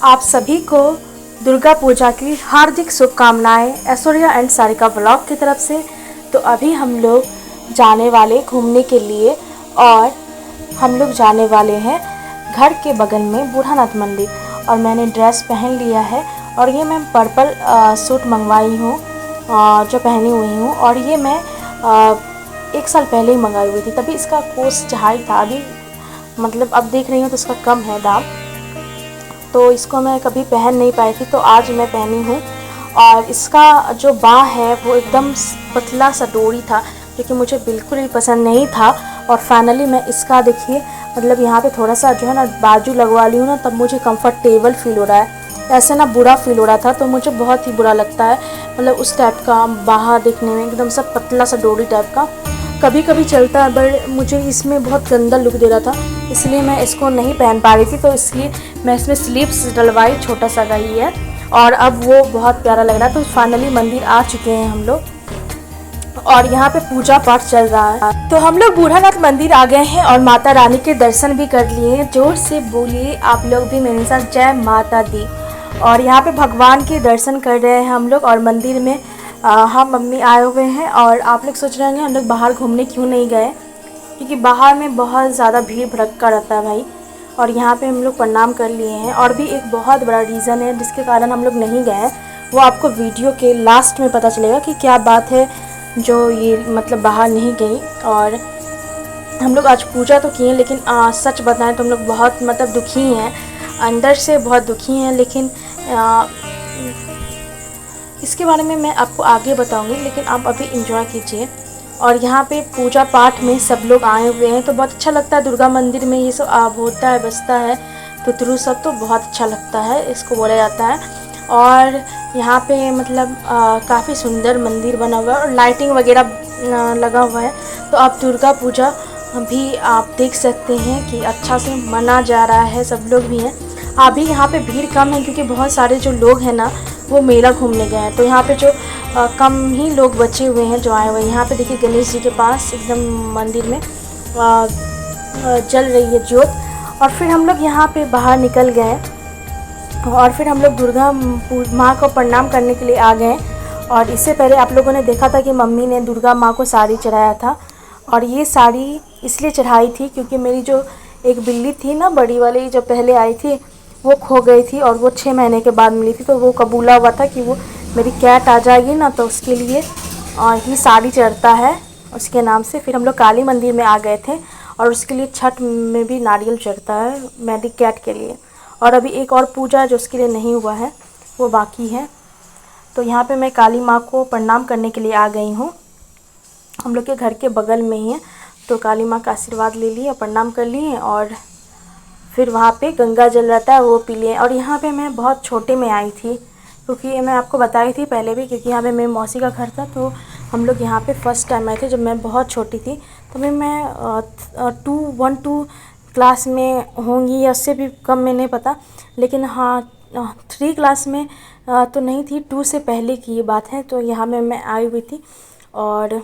आप सभी को दुर्गा पूजा की हार्दिक शुभकामनाएं ऐश्वर्या एंड सारिका ब्लॉग की तरफ से। तो अभी हम लोग जाने वाले घूमने के लिए और हम लोग जाने वाले हैं घर के बगल में बूढ़ानाथ मंदिर। और मैंने ड्रेस पहन लिया है और ये मैं पर्पल सूट मंगवाई हूँ जो पहनी हुई हूँ। और ये मैं 1 साल पहले ही मंगाई हुई थी, तभी इसका कॉस्ट हाई था। अभी मतलब अब देख रही हूँ तो इसका कम है दाम, तो इसको मैं कभी पहन नहीं पाई थी, तो आज मैं पहनी हूँ। और इसका जो बाँह है वो एकदम पतला सा डोरी था, जो कि मुझे बिल्कुल भी पसंद नहीं था। और फाइनली मैं इसका देखिए मतलब यहाँ पे थोड़ा सा जो है ना बाजू लगवा ली हूँ ना, तब मुझे कंफर्टेबल फील हो रहा है। ऐसे ना बुरा फील हो रहा था, तो मुझे बहुत ही बुरा लगता है मतलब उस टाइप का बाँह देखने में, एकदम सा पतला सा डोरी टाइप का। कभी कभी चलता है, बट मुझे इसमें बहुत गंदा लुक दे रहा था, इसलिए मैं इसको नहीं पहन पा रही थी। तो इसलिए मैं इसमें स्लीव्स डलवाई, छोटा सा का ही है, और अब वो बहुत प्यारा लग रहा है। तो फाइनली मंदिर आ चुके हैं हम लोग और यहाँ पे पूजा पाठ चल रहा है। तो हम लोग बूढ़ानाथ मंदिर आ गए हैं और माता रानी के दर्शन भी कर लिए हैं। जोर से बोलिए आप लोग भी मेरे साथ, जय माता दी। और यहाँ पे भगवान के दर्शन कर रहे हैं हम लोग। और मंदिर में हम मम्मी आए हुए हैं। और आप लोग सोच रहे होंगे हम लोग बाहर घूमने क्यों नहीं गए, क्योंकि बाहर में बहुत ज़्यादा भीड़ भड़क्का रहता है भाई। और यहाँ पे हम लोग प्रणाम कर लिए हैं। और भी एक बहुत बड़ा रीज़न है जिसके कारण हम लोग नहीं गए, वो आपको वीडियो के लास्ट में पता चलेगा कि क्या बात है जो ये मतलब बाहर नहीं गई। और हम लोग आज पूजा तो किए, लेकिन सच बताएं तो हम लोग बहुत मतलब दुखी हैं, अंदर से बहुत दुखी हैं। लेकिन इसके बारे में मैं आपको आगे बताऊंगी, लेकिन आप अभी एंजॉय कीजिए। और यहाँ पे पूजा पाठ में सब लोग आए हुए हैं, तो बहुत अच्छा लगता है। दुर्गा मंदिर में ये सब होता है, बसता है तुतरू सब, तो बहुत अच्छा लगता है, इसको बोला जाता है। और यहाँ पे मतलब काफ़ी सुंदर मंदिर बना हुआ है और लाइटिंग वगैरह लगा हुआ है। तो आप दुर्गा पूजा भी आप देख सकते हैं कि अच्छा से मना जा रहा है, सब लोग भी हैं। अभी यहाँ पे भीड़ कम है क्योंकि बहुत सारे जो लोग हैं ना वो मेला घूमने गए हैं। तो यहाँ पे जो कम ही लोग बचे हुए हैं जो आए हुए हैं। यहाँ पे देखिए गणेश जी के पास एकदम मंदिर में जल रही है ज्योत। और फिर हम लोग यहाँ पे बाहर निकल गए और फिर हम लोग दुर्गा माँ को प्रणाम करने के लिए आ गए। और इससे पहले आप लोगों ने देखा था कि मम्मी ने दुर्गा माँ को साड़ी चढ़ाया था। और ये साड़ी इसलिए चढ़ाई थी क्योंकि मेरी जो एक बिल्ली थी ना, बड़ी वाली जो पहले आई थी, वो खो गई थी और वो 6 महीने के बाद मिली थी। तो वो कबूला हुआ था कि वो मेरी कैट आ जाएगी ना, तो उसके लिए ही साड़ी चढ़ता है उसके नाम से। फिर हम लोग काली मंदिर में आ गए थे और उसके लिए छठ में भी नारियल चढ़ता है मेरी कैट के लिए। और अभी एक और पूजा जो उसके लिए नहीं हुआ है वो बाकी है। तो यहाँ पे मैं काली माँ को प्रणाम करने के लिए आ गई हूँ, हम लोग के घर के बगल में ही है। तो काली माँ का आशीर्वाद ले लिए, प्रणाम कर लिए और फिर वहाँ पे गंगा जल रहता है वो पी लिए। और यहाँ पे मैं बहुत छोटे में आई थी, क्योंकि मैं आपको बताई थी पहले भी, क्योंकि यहाँ पे मेरी मौसी का घर था। तो हम लोग यहाँ पे फर्स्ट टाइम आए थे जब मैं बहुत छोटी थी। तो मैं 1-2 क्लास में होंगी या उससे भी कम में नहीं पता, लेकिन हाँ 3 क्लास में तो नहीं थी, 2 से पहले की ये बात है। तो यहाँ में मैं आई हुई थी और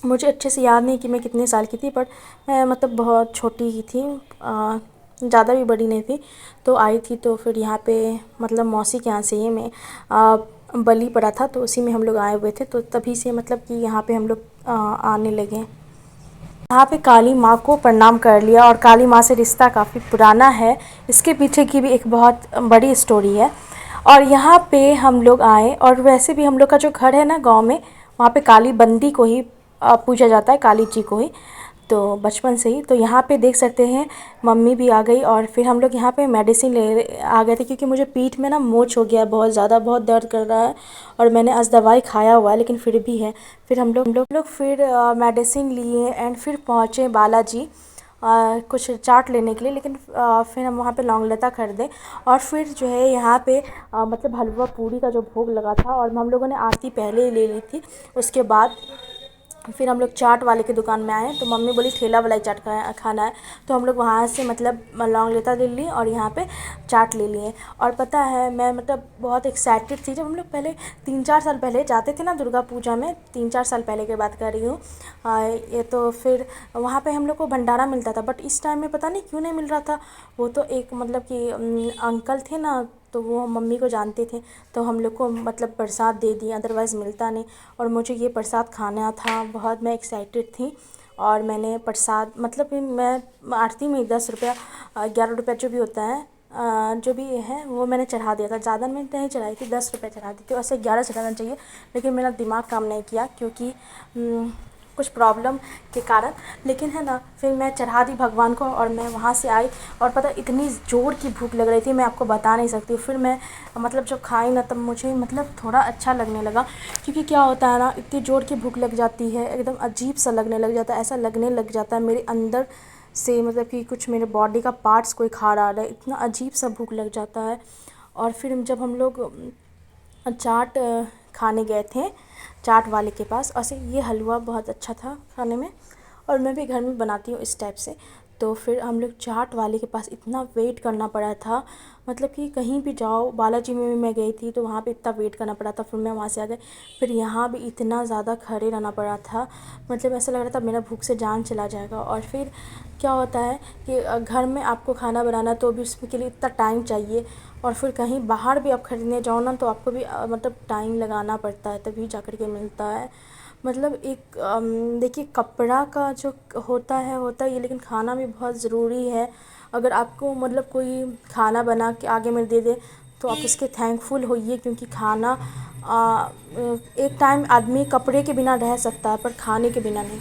मुझे अच्छे से याद नहीं कि मैं कितने साल की थी, बट मैं मतलब बहुत छोटी ही थी, ज़्यादा भी बड़ी नहीं थी। तो आई थी, तो फिर यहाँ पे मतलब मौसी के यहाँ से ही मैं बलि पड़ा था, तो उसी में हम लोग आए हुए थे। तो तभी से मतलब कि यहाँ पे हम लोग आने लगे। यहाँ पे काली माँ को प्रणाम कर लिया और काली माँ से रिश्ता काफ़ी पुराना है, इसके पीछे की भी एक बहुत बड़ी स्टोरी है। और यहाँ पे हम लोग आए, और वैसे भी हम लोग का जो घर है ना गांव में, वहाँ पे काली बंदी को ही पूजा जाता है, काली जी को ही, तो बचपन से ही। तो यहाँ पे देख सकते हैं मम्मी भी आ गई। और फिर हम लोग यहाँ पे मेडिसिन ले आ गए थे, क्योंकि मुझे पीठ में ना मोच हो गया है बहुत ज़्यादा, बहुत दर्द कर रहा है। और मैंने आज दवाई खाया हुआ है लेकिन फिर भी है। फिर हम लोग फिर मेडिसिन लिए एंड फिर पहुँचे बालाजी कुछ चाट लेने के लिए। लेकिन फिर हम वहाँ पे लौंग लता खरीदे और फिर जो है यहाँ पे मतलब हलवा पूरी का जो भोग लगा था, और हम लोगों ने आरती पहले ही ले ली थी। उसके बाद फिर हम लोग चाट वाले की दुकान में आए तो मम्मी बोली ठेला वाला ही चाट खाना है, तो हम लोग वहाँ से मतलब लौंग लेता ले ली और यहाँ पे चाट ले लिए। और पता है मैं मतलब बहुत एक्साइटेड थी। जब हम लोग पहले 3-4 साल पहले जाते थे ना दुर्गा पूजा में, 3-4 साल पहले की बात कर रही हूँ ये, तो फिर वहाँ पे हम लोग को भंडारा मिलता था, बट इस टाइम में पता नहीं क्यों नहीं मिल रहा था। वो तो एक मतलब कि अंकल थे ना, तो वो मम्मी को जानते थे, तो हम लोग को मतलब प्रसाद दे दिए, अदरवाइज़ मिलता नहीं। और मुझे ये प्रसाद खाना था, बहुत मैं एक्साइटेड थी। और मैंने प्रसाद मतलब कि मैं आरती में 10 रुपया 11 रुपया जो भी होता है जो भी है वो मैंने चढ़ा दिया था। ज़्यादा मैं नहीं चढ़ाई थी, 10 रुपये चढ़ा दी थी, वैसे 11 चढ़ाना चाहिए, लेकिन मेरा दिमाग काम नहीं किया क्योंकि कुछ प्रॉब्लम के कारण। लेकिन है ना, फिर मैं चढ़ा दी भगवान को और मैं वहाँ से आई। और पता इतनी ज़ोर की भूख लग रही थी, मैं आपको बता नहीं सकती। फिर मैं मतलब जब खाई ना, तब मुझे मतलब थोड़ा अच्छा लगने लगा, क्योंकि क्या होता है ना, इतनी ज़ोर की भूख लग जाती है, एकदम अजीब सा लगने लग जाता है, ऐसा लगने लग जाता है मेरे अंदर से मतलब कि कुछ मेरे बॉडी का पार्ट्स कोई खा रहा है, इतना अजीब सा भूख लग जाता है। और फिर जब हम लोग चाट खाने गए थे चाट वाले के पास, ऐसे ये हलवा बहुत अच्छा था खाने में, और मैं भी घर में बनाती हूँ इस टाइप से। तो फिर हम लोग चाट वाले के पास इतना वेट करना पड़ा था, मतलब कि कहीं भी जाओ, बालाजी में भी मैं गई थी तो वहाँ पे इतना वेट करना पड़ा था, फिर मैं वहाँ से आ गई। फिर यहाँ भी इतना ज़्यादा खड़े रहना पड़ा था, मतलब ऐसा लग रहा था मेरा भूख से जान चला जाएगा। और फिर क्या होता है कि घर में आपको खाना बनाना तो भी उसके लिए इतना टाइम चाहिए, और फिर कहीं बाहर भी आप ख़रीदने जाओ ना, तो आपको भी मतलब टाइम लगाना पड़ता है, तभी जा कर के मिलता है। मतलब एक देखिए, कपड़ा का जो होता ही है, लेकिन खाना भी बहुत ज़रूरी है। अगर आपको मतलब कोई खाना बना के आगे में दे दे, तो आप इसके थैंकफुल होइए, क्योंकि खाना एक टाइम आदमी कपड़े के बिना रह सकता है, पर खाने के बिना नहीं।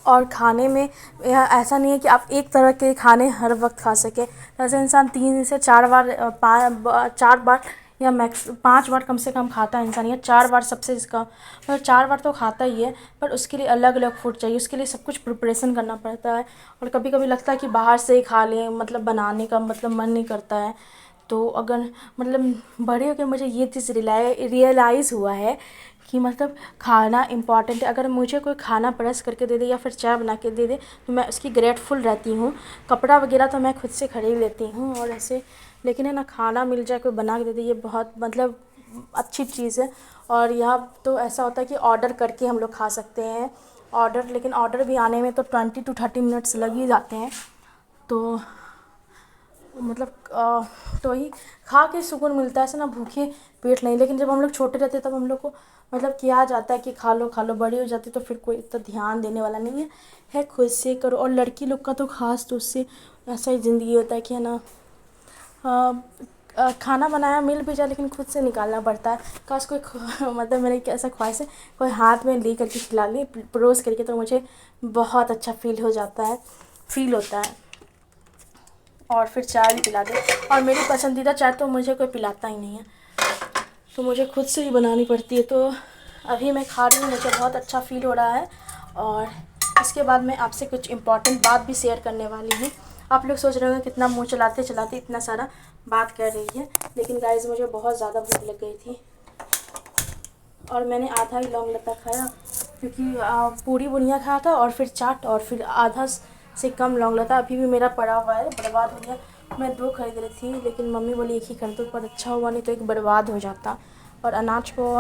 और खाने में यह ऐसा नहीं है कि आप एक तरह के खाने हर वक्त खा सकें। जैसे इंसान 3 से 4 बार 4 बार या मैक्स 5 बार कम से कम खाता है इंसान, या 4 बार सबसे कम, मतलब 4 बार तो खाता ही है। पर उसके लिए अलग अलग फूड चाहिए, उसके लिए सब कुछ प्रिपरेशन करना पड़ता है। और कभी कभी लगता है कि बाहर से ही खा लें, मतलब बनाने का मतलब मन नहीं करता है। तो अगर मतलब बड़े होकर मुझे ये चीज़ रियलाइज़ हुआ है कि मतलब खाना इम्पॉर्टेंट है। अगर मुझे कोई खाना परस करके दे दे या फिर चाय बना के दे दे, तो मैं उसकी ग्रेटफुल रहती हूँ। कपड़ा वगैरह तो मैं खुद से खरीद लेती हूँ और ऐसे, लेकिन है ना, खाना मिल जाए कोई बना के दे दे, ये बहुत मतलब अच्छी चीज़ है। और यहाँ तो ऐसा होता है कि ऑर्डर करके हम लोग खा सकते हैं, लेकिन ऑर्डर भी आने में तो 20 to 30 मिनट्स लग ही जाते हैं। तो मतलब तो वही खा के सुकून मिलता है, ऐसे ना भूखे पेट नहीं। लेकिन जब हम लोग छोटे रहते तब हम लोग को मतलब किया जाता है कि खा लो खा लो, बड़ी हो जाती तो फिर कोई इतना ध्यान देने वाला नहीं है खुद से करो। और लड़की लोग का तो खास तो उससे ऐसा ही ज़िंदगी होता है कि है ना, खाना बनाया मिल भी जाए, लेकिन खुद से निकालना पड़ता है। काश कोई मतलब मेरी ऐसा ख्वाहिश है, कोई हाथ में ले करके खिला ले परोस करके, तो मुझे बहुत अच्छा फील होता है। और फिर चाय भी पिला दे, और मेरी पसंदीदा चाय तो मुझे कोई पिलाता ही नहीं है, तो मुझे खुद से ही बनानी पड़ती है। तो अभी मैं खा रही हूँ, मुझे बहुत अच्छा फ़ील हो रहा है। और इसके बाद मैं आपसे कुछ इम्पॉर्टेंट बात भी शेयर करने वाली हूँ। आप लोग सोच रहे होंगे कितना मुँह चलाते चलाते इतना सारा बात कर रही है, लेकिन गाइज़ मुझे बहुत ज़्यादा भूख लग गई थी और मैंने आधा ही लौंग लता खाया, क्योंकि पूरी बुनिया खाया था और फिर चाट, और फिर आधा से कम लौंग लता अभी भी मेरा पड़ा हुआ है, बर्बाद हो गया। मैं 2 खरीद रही थी, लेकिन मम्मी बोली एक ही खरीदो, पर अच्छा हुआ, नहीं तो एक बर्बाद हो जाता। और अनाज को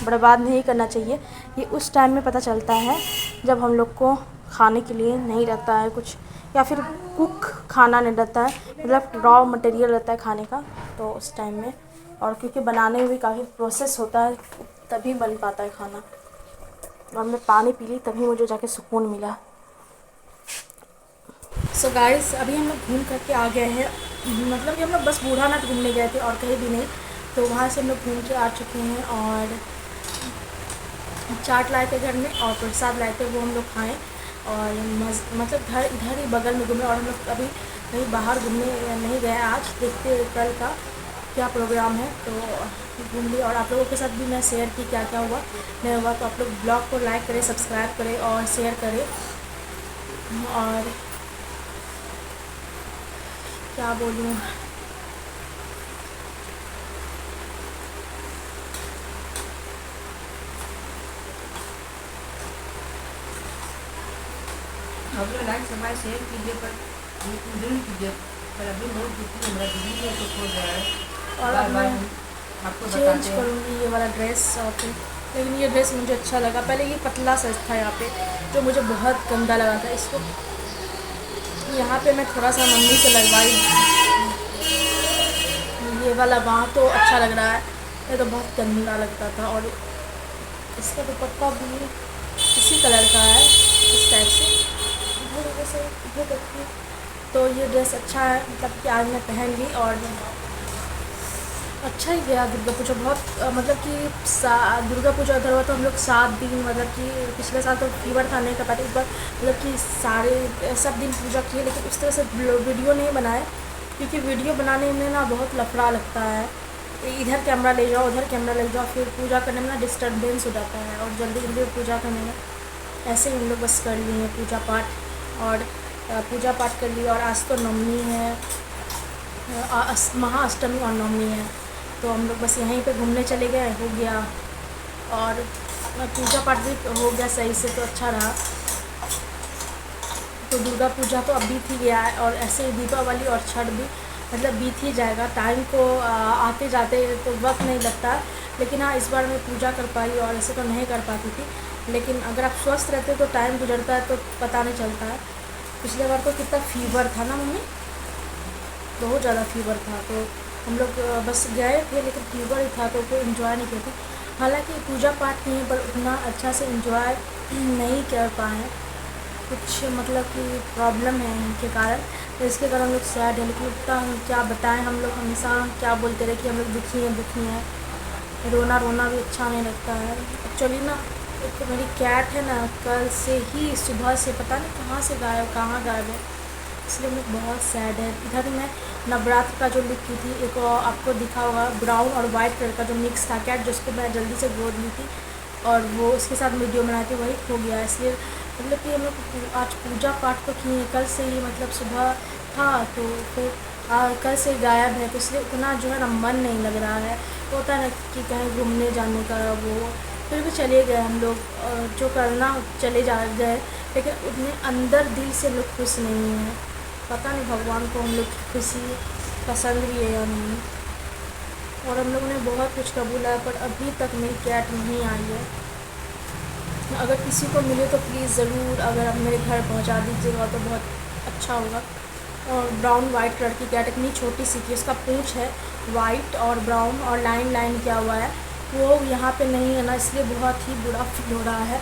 बर्बाद नहीं करना चाहिए। ये उस टाइम में पता चलता है जब हम लोग को खाने के लिए नहीं रहता है कुछ, या फिर कुक खाना नहीं रहता है, मतलब रॉ मटेरियल रहता है खाने का, तो उस टाइम में। और क्योंकि बनाने में भी काफ़ी प्रोसेस होता है, तभी बन पाता है खाना। और मैं पानी पी ली, तभी मुझे जाके सुकून मिला। सो गाइस, अभी हम लोग घूम करके आ गए हैं, मतलब कि हम लोग बस बूढ़ानाथ घूमने गए थे और कहीं भी नहीं। तो वहाँ से हम लोग घूम के आ चुके हैं, और चाट लाए थे घर में और प्रसाद लाए थे, वो हम लोग खाएँ। और मतलब घर इधर ही बगल में घूमे, और हम लोग अभी कहीं बाहर घूमने नहीं गए आज, देखते कल का क्या प्रोग्राम है, तो घूम लिया। और आप लोगों के साथ भी मैं शेयर की क्या क्या हुआ नहीं हुआ। तो आप लोग ब्लॉग को लाइक करें, सब्सक्राइब करें और शेयर करें। और क्या बोलूँ, अब लोग लाइक समय शेयर कीजिए पर जरूर कीजिए। पर अभी बहुत दुखी हमारा दीदी है तो हो गया है। और बार अब बार मैं हम आपको चेंज बताते हैं। करूँगी ये वाला ड्रेस और फिर, लेकिन ये ड्रेस मुझे अच्छा लगा। पहले ये पतला साइज था यहाँ पे, जो मुझे बहुत गंदा लगा था। इसको यहाँ पे मैं थोड़ा सा मम्मी से लगवाई, ये वाला वहाँ तो अच्छा लग रहा है, ये तो बहुत गंदा लगता था। और इसका दुपट्टा भी इसी कलर का है, इस टाइप से इधर देखिए। तो ये ड्रेस अच्छा है, मतलब कि आज मैं पहन ली और अच्छा ही गया दुर्गा पूजा। बहुत मतलब कि दुर्गा पूजा उधर हुआ तो हम लोग 7 दिन, मतलब कि पिछले साल तो फीवर था नहीं कर पाते, इस बार मतलब कि सारे सब दिन पूजा किए, लेकिन उस तरह से वीडियो नहीं बनाए, क्योंकि वीडियो बनाने में ना बहुत लफड़ा लगता है। इधर कैमरा ले जाओ, उधर कैमरा ले जाओ, फिर पूजा करने में ना डिस्टर्बेंस हो जाता है, और जल्दी जल्दी पूजा करने में ऐसे ही हम लोग बस कर लिए हैं पूजा पाठ। और पूजा पाठ कर लिया। और आज तो नवमी है, महाअष्टमी और नवमी है, तो हम लोग बस यहीं पे घूमने चले गए, हो गया। और पूजा पाठ भी हो गया सही से, तो अच्छा रहा। तो दुर्गा पूजा तो अब बीत ही गया है, और ऐसे ही दीपावली और छठ भी मतलब बीत ही जाएगा। टाइम को आते जाते तो वक्त नहीं लगता, लेकिन हाँ इस बार मैं पूजा कर पाई, और ऐसे तो नहीं कर पाती थी। लेकिन अगर आप स्वस्थ रहते तो टाइम गुजरता है तो पता नहीं चलता है। पिछले बार तो कितना फीवर था ना मम्मी, बहुत ज़्यादा फीवर था, तो हम लोग बस गए थे, लेकिन फीवर ही था तो कोई इन्जॉय नहीं किया था। हालांकि पूजा पाठ नहीं, पर उतना अच्छा से इन्जॉय नहीं कर पाए, कुछ मतलब कि प्रॉब्लम है इनके कारण, तो इसके कारण हम लोग सैड है। लेकिन उतना हम क्या बताएं, हम लोग हमेशा क्या बोलते रहे कि हम लोग दुखी हैं दुखी हैं। रोना रोना भी अच्छा नहीं लगता है। एक्चुअली ना एक तो मेरी कैट है ना, कल से ही सुबह से पता नहीं कहाँ से गायब कहाँ गायब है, इसलिए मैं बहुत सैड है। इधर मैं नवरात्र का जो लुक की थी, एक आपको दिखा होगा ब्राउन और वाइट कलर का जो मिक्स था कैट, जिसको मैं जल्दी से गोद ली थी और वो उसके साथ वीडियो बनाई थी, वही खो गया। इसलिए मतलब कि हम लोग आज पूजा पाठ तो किए, कल से ही मतलब सुबह था, तो फिर कल से गायब है, तो इसलिए उतना जो है ना मन नहीं लग रहा है। तो होता है ना कि कहीं घूमने जाने का, वो फिर भी चले गए हम लोग, जो करना चले जा गए, लेकिन उतने अंदर दिल से लोग खुश नहीं हैं। पता नहीं भगवान को हम लोग की खुशी पसंद भी है या नहीं। और हम लोगों ने बहुत कुछ कबूला है, पर अभी तक मेरी कैट नहीं आई है। अगर किसी को मिले तो प्लीज़ ज़रूर अगर आप मेरे घर पहुंचा दीजिएगा तो बहुत अच्छा होगा। और ब्राउन वाइट कलर की कैट, इतनी छोटी सी थी, उसका पूँछ है वाइट और ब्राउन और लाइन लाइन किया हुआ है, वो यहाँ पे नहीं है ना, इसलिए बहुत ही बुरा फील हो रहा है।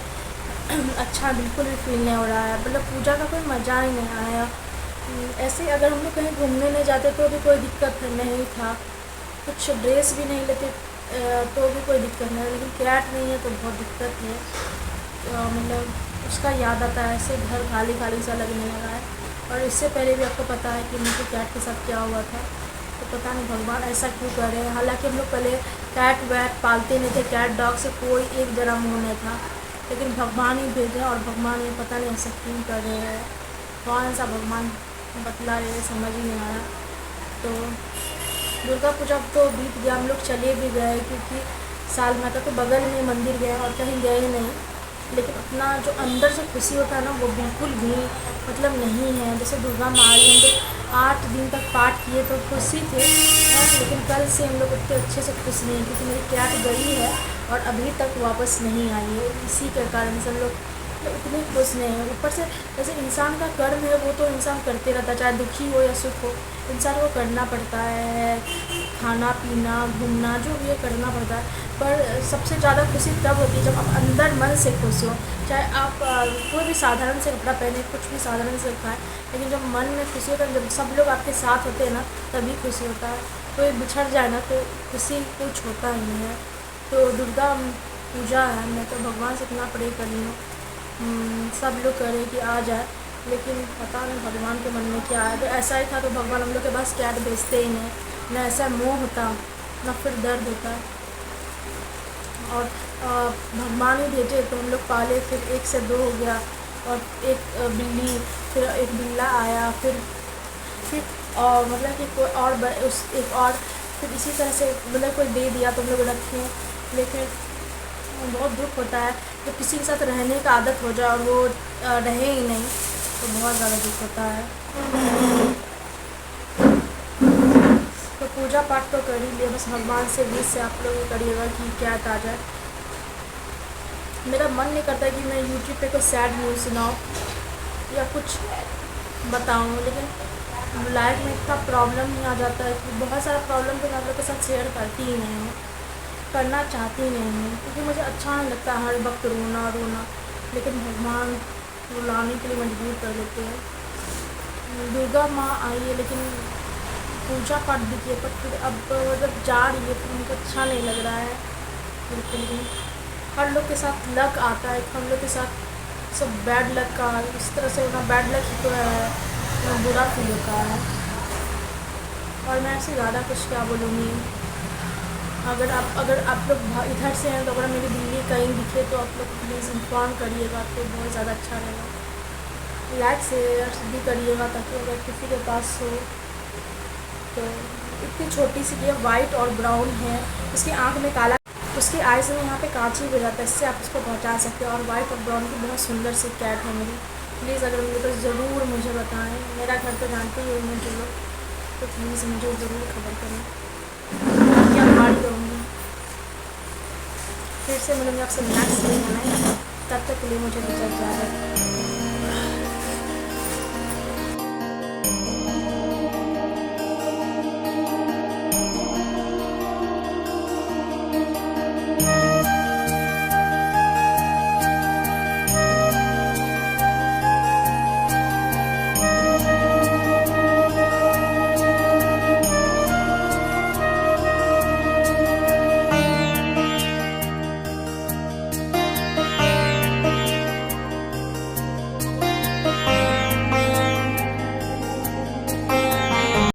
अच्छा बिल्कुल भी फील नहीं हो रहा है, मतलब पूजा का कोई मज़ा ही नहीं आया। ऐसे अगर हम लोग कहीं घूमने नहीं जाते तो भी कोई दिक्कत नहीं था, कुछ ड्रेस भी नहीं लेते तो भी कोई दिक्कत नहीं, लेकिन कैट नहीं है तो बहुत दिक्कत है। मतलब उसका याद आता है, ऐसे घर खाली खाली सा लगने लगा है। और इससे पहले भी आपको पता है कि मुझे कैट के साथ क्या हुआ था, तो पता नहीं भगवान ऐसा क्यों कर रहे हैं। हालांकि हम लोग पहले कैट वैट पालते नहीं थे, कैट डॉग से कोई एक जरा मुँह नहीं था, लेकिन भगवान ही भेजे और भगवान ही पता नहीं ऐसा क्यों कर रहे हैं। कौन सा भगवान बतला रहे समझ ही नहीं आया। तो दुर्गा पूजा तो बीत गया, हम लोग चले भी गए, क्योंकि साल में था तो बगल में मंदिर गए और कहीं गए नहीं। लेकिन अपना जो अंदर से खुशी होता है ना, वो बिल्कुल भी मतलब नहीं है। जैसे दुर्गा माँ आई, हम लोग 8 दिन तक पाठ किए तो खुशी थे, लेकिन कल से हम लोग उतने अच्छे से खुश नहीं, क्योंकि मेरी कैट गई है और अभी तक वापस नहीं आई है। इसी के कारण से हम लोग उतने खुश नहीं है। ऊपर से जैसे इंसान का कर्म है वो तो इंसान करते रहता है, चाहे दुखी हो या सुख हो, इंसान को करना पड़ता है, खाना पीना घूमना जो भी है करना पड़ता है। पर सबसे ज़्यादा खुशी तब होती है जब आप अंदर मन से खुश हो, चाहे आप कोई भी साधारण से कपड़ा पहने, कुछ भी साधारण से खाएं, लेकिन जब मन में खुशी होता है, जब सब लोग आपके साथ होते हैं ना, तभी खुशी होता है। कोई बिछड़ जाए ना तो खुशी कुछ होता ही नहीं है। तो दुर्गा पूजा है, मैं तो भगवान से इतना प्रे कर रही हूँ, सब लोग कह रहे कि आ जाए, लेकिन पता नहीं भगवान के मन में क्या है। तो ऐसा ही था तो भगवान हम लोग के पास कैट भेजते ही नहीं, ना ऐसा मोह होता ना फिर दर्द होता। और भगवान ही भेजे तो हम लोग पाले, फिर 1 से 2 हो गया, और एक बिल्ली, फिर एक बिल्ला आया, फिर मतलब कि कोई और उस एक और, फिर इसी तरह से मतलब कोई दे दिया तो हम लोग रखे। लेकिन बहुत दुख होता है जब किसी के साथ रहने का आदत हो जाए और वो रहे ही नहीं, तो बहुत ज़्यादा दुख होता है। तो पूजा पाठ तो कर ही लिया, बस भगवान से विश से आप लोग करिएगा कि क्या आ जाए। मेरा मन नहीं करता कि मैं यूट्यूब पे कोई सैड न्यूज़ सुनाऊँ या कुछ बताऊँ, लेकिन लाइफ में इतना प्रॉब्लम ही आ जाता है कि बहुत सारा प्रॉब्लम तो मैं आप लोग के साथ शेयर करती ही नहीं हूँ, करना चाहती ही नहीं हूँ, क्योंकि मुझे अच्छा नहीं लगता हर वक्त रोना रोना, लेकिन भगवान रुलाने के लिए मजबूर कर देते हैं। दुर्गा माँ आई है, लेकिन पूजा पाठ भी किए, पर फिर अब जब जा रही है तो मुझे अच्छा नहीं लग रहा है बिल्कुल भी। हर लोग के साथ लक आता है, हम लोग के साथ सब बैड लक का, इस तरह से ना बैड लक ही तो है ना बुरा फील होता है। और मैं ऐसे ज़्यादा कुछ क्या बोलूँगी। अगर आप लोग इधर से हैं तो अगर मेरी बिल्ली कहीं दिखे तो आप लोग प्लीज़ इन्फॉर्म करिएगा, तो बहुत ज़्यादा अच्छा रहेगा। लाइक शेयर भी करिएगा ताकि अगर किसी के पास हो तो। इतनी छोटी सी ये वाइट और ब्राउन है, उसकी आँख में काला, उसकी आइज़ में यहाँ पे कांची भी जाता है, इससे आप उसको पहचान सकते हो। और वाइट और ब्राउन की बहुत सुंदर सी कैट है मेरी। प्लीज़ अगर मुझे तो ज़रूर मुझे बताएं, मेरा घर तो जानते ही होंगे जो लोग, तो प्लीज़ मुझे ज़रूर खबर करें क्या हाल रहूँगी। फिर से मिलूँगी आपसे नेक्स्ट वीडियो में, तब तक के लिए मुझे इजाज़त।